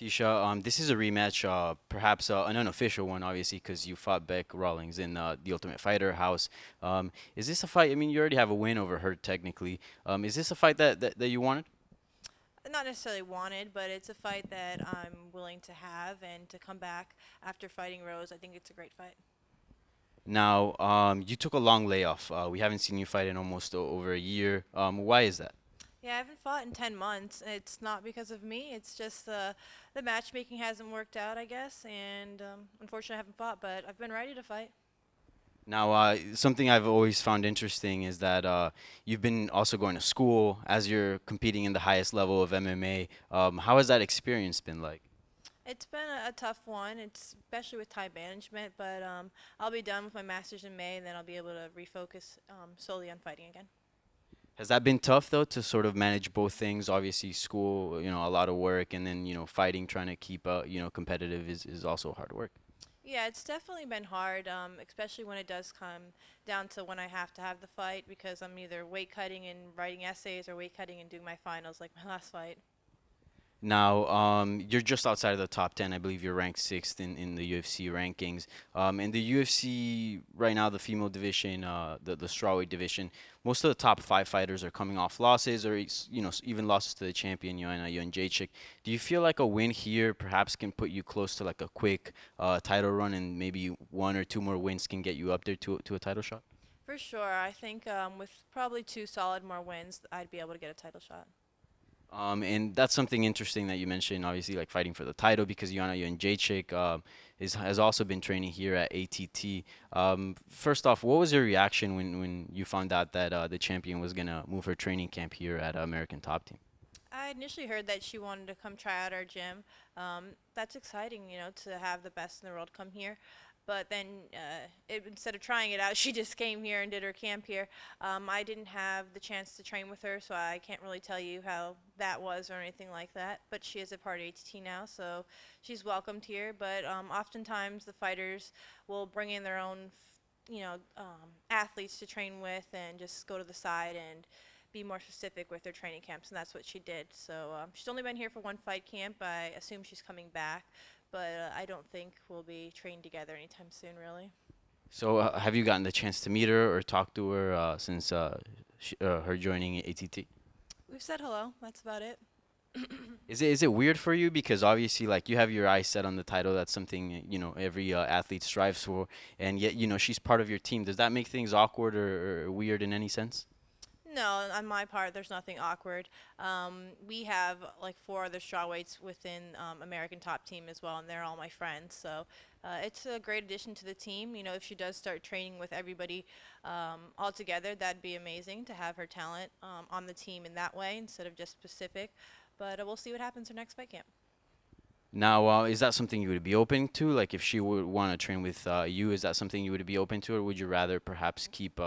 Tecia, this is a rematch, perhaps an unofficial one, obviously, because you fought Beck Rawlings in the Ultimate Fighter house. Is this a fight? I mean, you already have a win over her, technically. Is this a fight that you wanted? Not necessarily wanted, but it's a fight that I'm willing to have and to come back after fighting Rose. I think it's a great fight. Now, you took a long layoff. We haven't seen you fight in almost over a year. Why is that? Yeah, I haven't fought in 10 months. It's not because of me. It's just the matchmaking hasn't worked out, I guess, and unfortunately I haven't fought, but I've been ready to fight. Now, something I've always found interesting is that you've been also going to school as you're competing in the highest level of MMA. How has that experience been like? It's been a tough one, it's especially with time management, but I'll be done with my master's in May, and then I'll be able to refocus solely on fighting again. Has that been tough though to sort of manage both things? Obviously, school, a lot of work, and then fighting, trying to keep competitive is also hard work. Yeah, it's definitely been hard, especially when it does come down to when I have to have the fight because I'm either weight cutting and writing essays or weight cutting and doing my finals like my last fight. Now, you're just outside of the top 10. I believe you're ranked sixth in the UFC rankings. In the UFC right now, the female division, the strawweight division, most of the top five fighters are coming off losses or even losses to the champion, Joanna Jedrzejczyk. Do you feel like a win here perhaps can put you close to like a quick title run, and maybe one or two more wins can get you up there to a title shot? For sure, I think with probably two solid more wins, I'd be able to get a title shot. And that's something interesting that you mentioned, obviously, like fighting for the title, because Joanna Jedrzejczyk has also been training here at ATT. First off, what was your reaction when you found out that the champion was going to move her training camp here at American Top Team? I initially heard that she wanted to come try out our gym. That's exciting, to have the best in the world come here. But then instead of trying it out, she just came here and did her camp here. I didn't have the chance to train with her, so I can't really tell you how that was or anything like that. But she is a part of ATT now, so she's welcomed here. But oftentimes the fighters will bring in their own, athletes to train with and just go to the side and be more specific with their training camps, and that's what she did. So she's only been here for one fight camp. I assume she's coming back, but I don't think we'll be training together anytime soon, really. So, have you gotten the chance to meet her or talk to her since her joining ATT? We've said hello. That's about it. Is it weird for you because obviously like you have your eyes set on the title, that's something every athlete strives for, and yet she's part of your team. Does that make things awkward or weird in any sense? No, on my part, there's nothing awkward. We have like four other strawweights within American Top Team as well, and they're all my friends. So it's a great addition to the team. If she does start training with everybody all together, that'd be amazing to have her talent on the team in that way instead of just specific. But we'll see what happens her next fight camp. Now, is that something you would be open to? Like, if she would want to train with you, is that something you would be open to, or would you rather perhaps keep,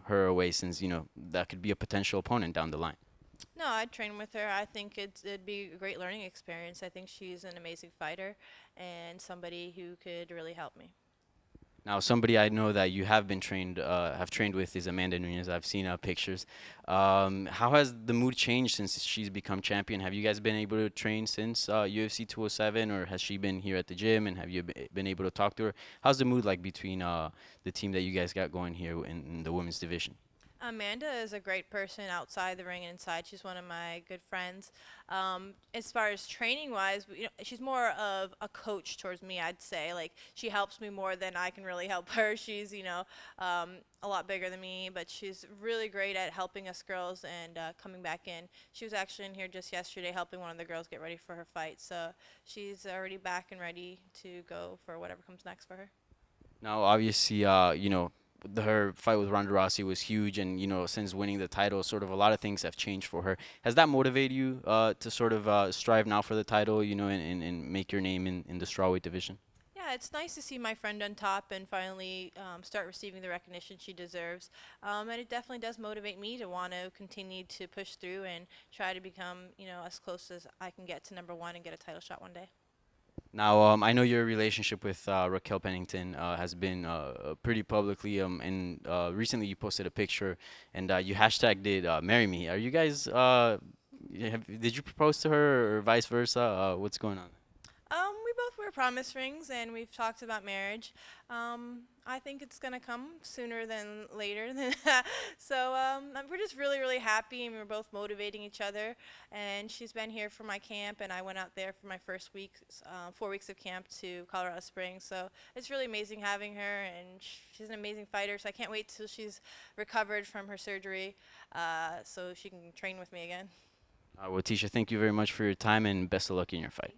her away since that could be a potential opponent down the line? No, I'd train with her. I think it'd be a great learning experience. I think she's an amazing fighter and somebody who could really help me. Now, somebody I know that you have trained with is Amanda Nunes. I've seen pictures. How has the mood changed since she's become champion? Have you guys been able to train since UFC 207, or has she been here at the gym? And have you been able to talk to her? How's the mood like between the team that you guys got going here in the women's division? Amanda is a great person outside the ring and inside. She's one of my good friends. As far as training wise, she's more of a coach towards me, I'd say. Like, she helps me more than I can really help her. She's, a lot bigger than me, but she's really great at helping us girls and coming back in. She was actually in here just yesterday helping one of the girls get ready for her fight. So she's already back and ready to go for whatever comes next for her. Now, obviously, her fight with Ronda Rousey was huge, and since winning the title, sort of a lot of things have changed for her. Has that motivated you to sort of strive now for the title, and make your name in the strawweight division? Yeah, it's nice to see my friend on top and finally start receiving the recognition she deserves. And it definitely does motivate me to want to continue to push through and try to become, as close as I can get to number one and get a title shot one day. Now, I know your relationship with Raquel Pennington has been pretty publicly, and recently you posted a picture and you hashtagged it "Marry Me." Are you guys Did you propose to her or vice versa? What's going on? We both wear promise rings, and we've talked about marriage. I think it's gonna come sooner than later. We're just really, really happy, and we're both motivating each other. And she's been here for my camp, and I went out there for my first week, 4 weeks of camp to Colorado Springs. So it's really amazing having her, and she's an amazing fighter. So I can't wait till she's recovered from her surgery, so she can train with me again. Well, Tecia, thank you very much for your time and best of luck in your fight.